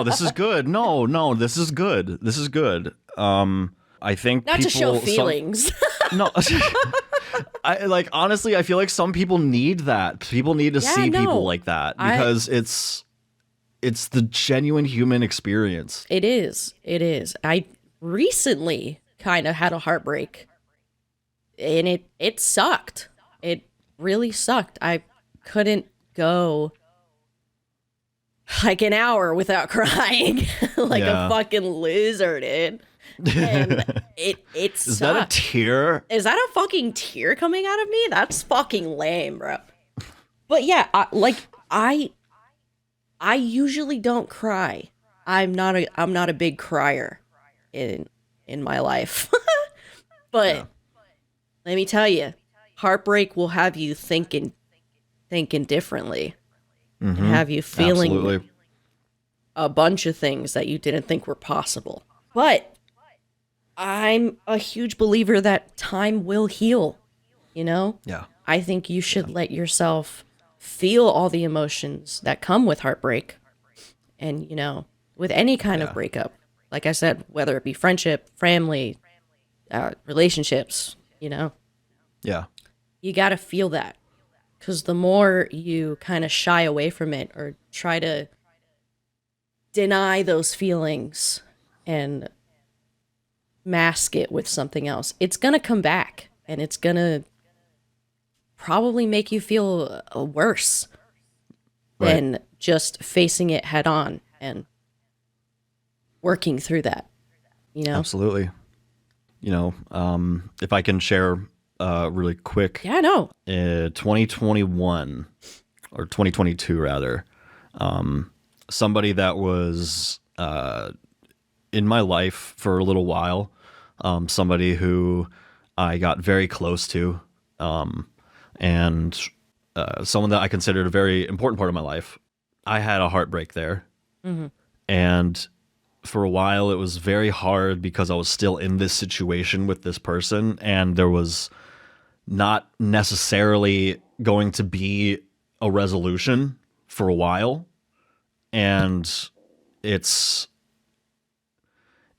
this is good. No, this is good. This is good. I think not to show feelings. Honestly, I feel like some people need that. People need to see people like that because it's the genuine human experience. It is. I recently kind of had a heartbreak, and it sucked. It really sucked. I couldn't go like an hour without crying like a fucking loser, dude. And it sucked. Is that a tear? Is that a fucking tear coming out of me? That's fucking lame, bro. But yeah, I usually don't cry. I'm not a big crier in my life. Yeah. But let me tell you, heartbreak will have you thinking differently and Mm-hmm. have you feeling Absolutely. a bunch of things that you didn't think were possible. But I'm a huge believer that time will heal, you know? Yeah. I think you Yeah. should let yourself feel all the emotions that come with heartbreak and, with any kind of Yeah. breakup. Like I said, whether it be friendship, family, relationships, Yeah. you got to feel that. Because the more you kind of shy away from it or try to deny those feelings and mask it with something else, it's going to come back and it's going to probably make you feel worse Right. than just facing it head on and working through that, you know? Absolutely. If I can share really quick, Yeah, no. 2021 or 2022 rather, somebody that was in my life for a little while, somebody who I got very close to, and someone that I considered a very important part of my life. I had a heartbreak there, Hmm. and for a while it was very hard because I was still in this situation with this person, and there was not necessarily going to be a resolution for a while. And it's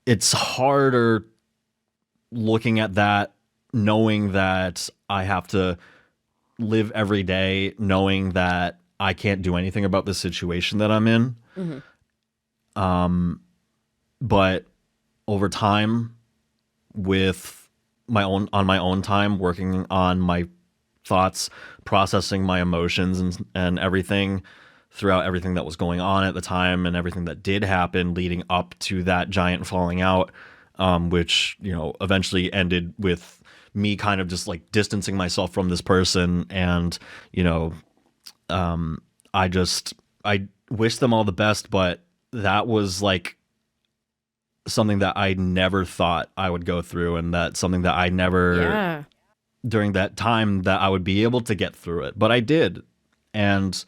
it's harder looking at that, knowing that I have to live every day knowing that I can't do anything about the situation that I'm in. Hmm. But over time, with my own time, working on my thoughts, processing my emotions and everything throughout everything that was going on at the time and everything that did happen leading up to that giant falling out, which eventually ended with me kind of just like distancing myself from this person. And you know I wish them all the best, but that was like something that I never thought I would go through, and that's something that I never Yeah. during that time that I would be able to get through it, but I did. And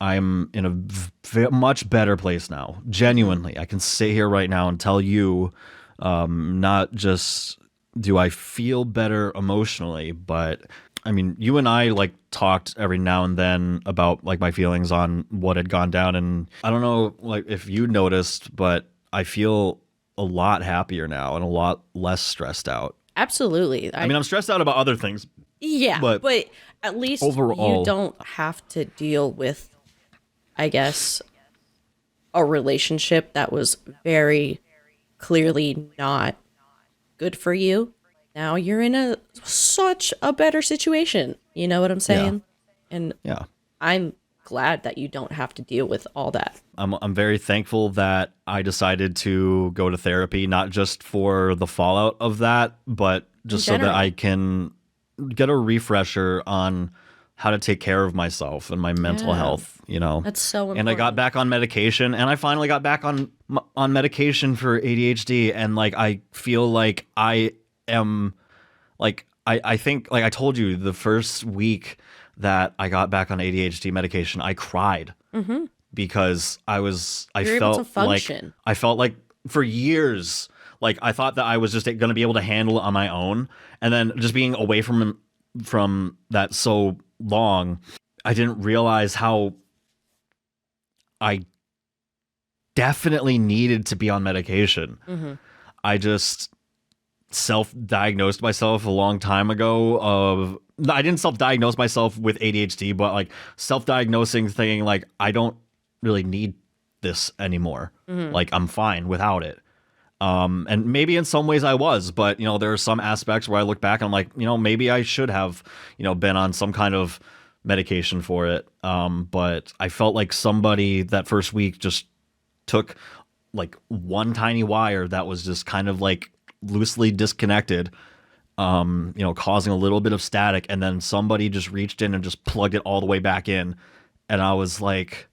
I'm in a much better place now. Hmm. Genuinely, I can sit here right now and tell you, not just do I feel better emotionally, but I mean, you and I like talked every now and then about like my feelings on what had gone down, and I don't know like if you noticed, but I feel a lot happier now and a lot less stressed out. Absolutely. I mean, I'm stressed out about other things, Yeah, but but at least you overall, don't have to deal with, I guess, a relationship that was very clearly not good for you. Now you're in a such a better situation. You know what I'm yeah, saying? And yeah. I'm glad that you don't have to deal with all that. I'm very thankful that I decided to go to therapy, not just for the fallout of that, but In just so that general. I can get a refresher on how to take care of myself and my mental Yeah. health. That's so And I got important. back on medication, and I finally got back on medication for ADHD, and like I feel like I am like I think like I told you the first week that I got back on ADHD medication, I cried Hmm. because I You're able to felt like function. for years like I thought that I was just going to be able to handle it on my own, and then just being away from that so long, I didn't realize how I definitely needed to be on medication. Hmm. I just self-diagnosed myself a long time ago of I didn't self-diagnose myself with ADHD, but like self-diagnosing thinking like I don't really need this anymore. Hmm. Like I'm fine without it. And maybe in some ways I was, but there are some aspects where I look back and I'm like, maybe I should have, been on some kind of medication for it. But I felt like somebody that first week just took like one tiny wire that was just kind of like loosely disconnected, causing a little bit of static, and then somebody just reached in and just plugged it all the way back in. And I was like,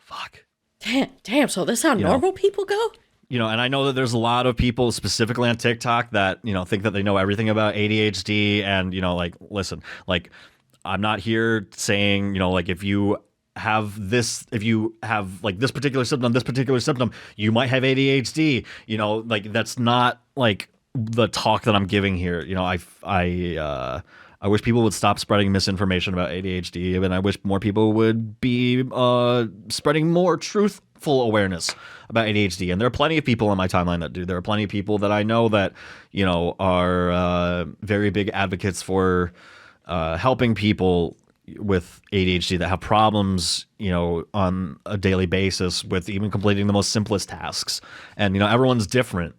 Fuck. Damn. So this is how normal people go? And I know that there's a lot of people specifically on TikTok that, think that they know everything about ADHD and, like, listen, like, I'm not here saying, like, if you have like this particular symptom, you might have ADHD, like, that's not like the talk that I'm giving here. I wish people would stop spreading misinformation about ADHD, and I wish more people would be spreading more truthful awareness about ADHD. And there are plenty of people on my timeline that do. There are plenty of people that I know that, are very big advocates for helping people with ADHD that have problems, on a daily basis with even completing the most simplest tasks. And, everyone's different.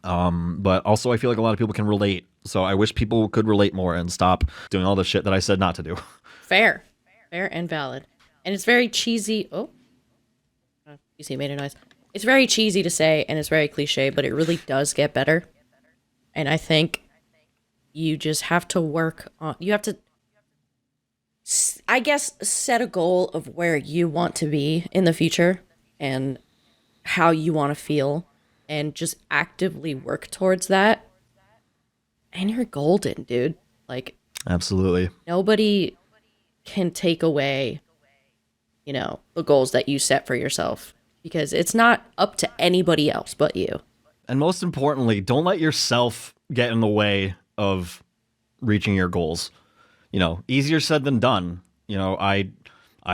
But also I feel like a lot of people can relate. So I wish people could relate more and stop doing all the shit that I said not to do. Fair and valid. And it's very cheesy. You see, made a noise. It's very cheesy to say, and it's very cliche, but it really does get better. And I think you just have to work on, you have to, I guess, set a goal of where you want to be in the future and how you want to feel, and just actively work towards that. And you're golden, dude. Like, absolutely. Nobody can take away, the goals that you set for yourself, because it's not up to anybody else but you. And most importantly, don't let yourself get in the way of reaching your goals. Easier said than done. I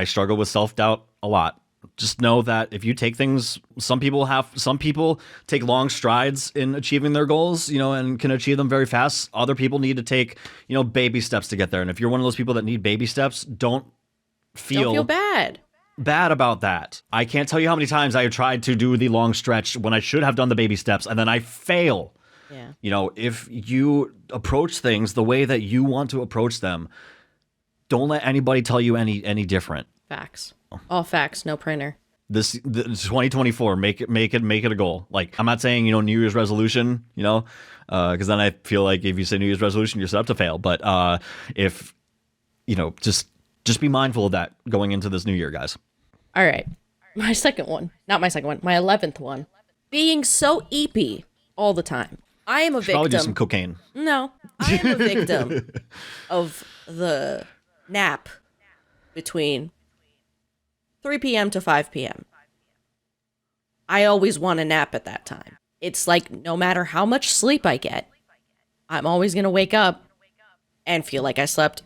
struggle with self-doubt a lot. Just know that if you take things, some people take long strides in achieving their goals, and can achieve them very fast. Other people need to take, baby steps to get there. And if you're one of those people that need baby steps, don't feel bad about that. I can't tell you how many times I have tried to do the long stretch when I should have done the baby steps, and then I fail. Yeah. If you approach things the way that you want to approach them, don't let anybody tell you any different. Facts. All facts, no printer. This 2024, make it a goal. Like, I'm not saying, New Year's resolution, because then I feel like if you say New Year's resolution, you're set up to fail. But if, just be mindful of that going into this new year, guys. All right. My 11th one. Being so eepy all the time. I am a victim. Probably do some cocaine. No, I am a victim of the nap between 3 p.m. to 5 p.m. I always want a nap at that time. It's like, no matter how much sleep I get, I'm always going to wake up and feel like I slept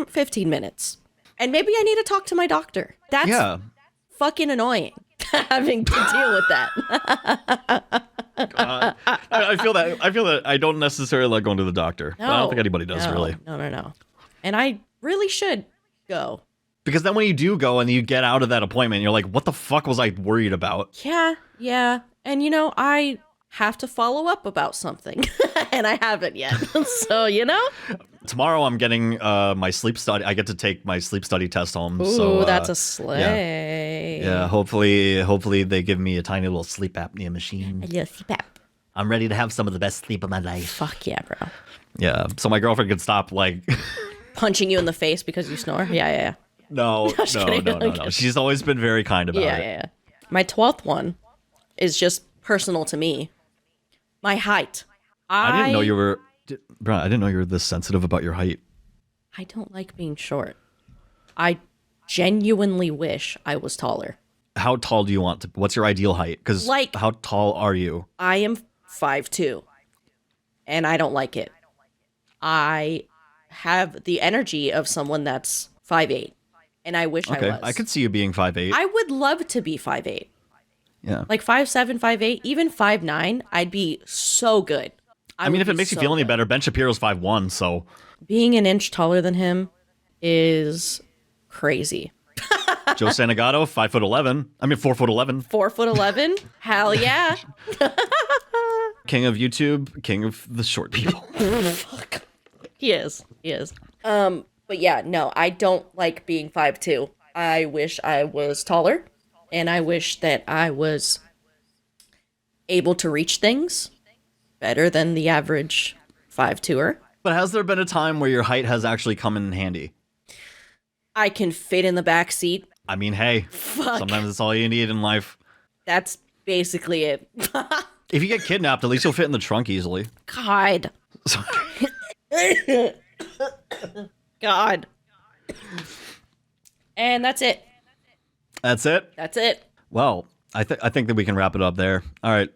15 minutes. And maybe I need to talk to my doctor. That's fucking annoying, having to deal with that. I feel that I don't necessarily like going to the doctor. No, but I don't think anybody does, really. No. And I really should go. Because then when you do go and you get out of that appointment, you're like, what the fuck was I worried about? Yeah. And, I have to follow up about something. And I haven't yet. So, Tomorrow I'm getting my sleep study. I get to take my sleep study test home. Ooh, so, that's a sleigh. Yeah, hopefully they give me a tiny little sleep apnea machine. Yeah, CPAP. I'm ready to have some of the best sleep of my life. Fuck yeah, bro. Yeah, so my girlfriend could stop, like... punching you in the face because you snore? Yeah. No. She's always been very kind about it. Yeah. My 12th one is just personal to me. My height. I didn't know you were... Brianna, I didn't know you were this sensitive about your height. I don't like being short. I genuinely wish I was taller. How tall do you want to... What's your ideal height? Because how tall are you? I am 5'2", and I don't like it. I have the energy of someone that's 5'8", and I wish I was. I could see you being 5'8". I would love to be 5'8". Yeah. Like 5'7", 5'8", even 5'9", I'd be so good. I mean, if it makes you feel any better, Ben Shapiro's 5'1", so... Being an inch taller than him is crazy. Joe Santagato, 5'11". I mean, 4'11". 4'11"? Hell yeah. King of YouTube, king of the short people. Fuck. He is. But yeah, no, I don't like being 5'2". I wish I was taller, and I wish that I was able to reach things better than the average 5'2"er. But has there been a time where your height has actually come in handy? I can fit in the back seat I mean, hey, Fuck. sometimes it's all you need in life. That's basically it. If you get kidnapped, at least you'll fit in the trunk easily. God. God. And that's it. That's it? That's it. Well, I think that we can wrap it up there. All right.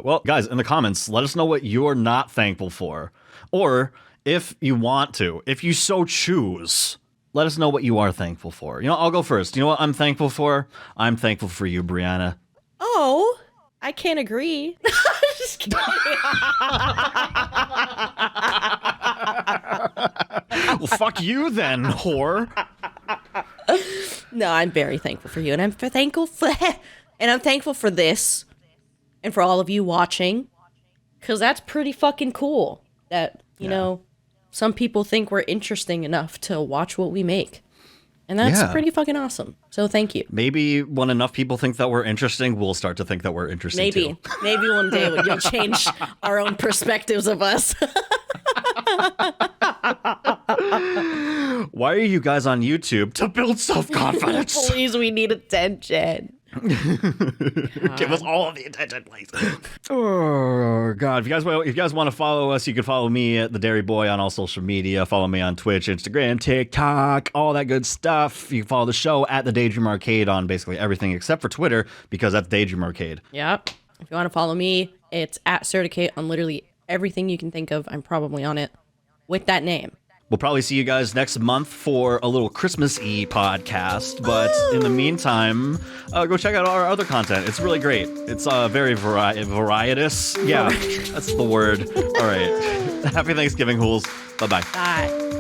Well, guys, in the comments, let us know what you're not thankful for. Or if you want to, if you so choose, let us know what you are thankful for. You know, I'll go first. You know what I'm thankful for? I'm thankful for you, Brianna. Oh, I can't agree. Just kidding. Well, fuck you then, whore. No, I'm very thankful for you, and I'm thankful for this, and for all of you watching, because that's pretty fucking cool. That you know, some people think we're interesting enough to watch what we make, and that's pretty fucking awesome. So thank you. Maybe when enough people think that we're interesting, we'll start to think that we're interesting too. Maybe one day you'll change our own perspectives of us. Why are you guys on YouTube? To build self-confidence. Please, we need attention. Give us all of the attention, please. Oh God! If you guys want to follow us, you can follow me at the Dairy Boy on all social media. Follow me on Twitch, Instagram, TikTok, all that good stuff. You can follow the show at the Daydream Arcade on basically everything except for Twitter, because that's Daydream Arcade. Yep. If you want to follow me, it's at Certicate on literally everything you can think of. I'm probably on it with that name. We'll probably see you guys next month for a little Christmas-y podcast. But in the meantime, go check out our other content. It's really great. It's very varietous. Yeah, that's the word. All right. Happy Thanksgiving, Hools. Bye-bye. Bye.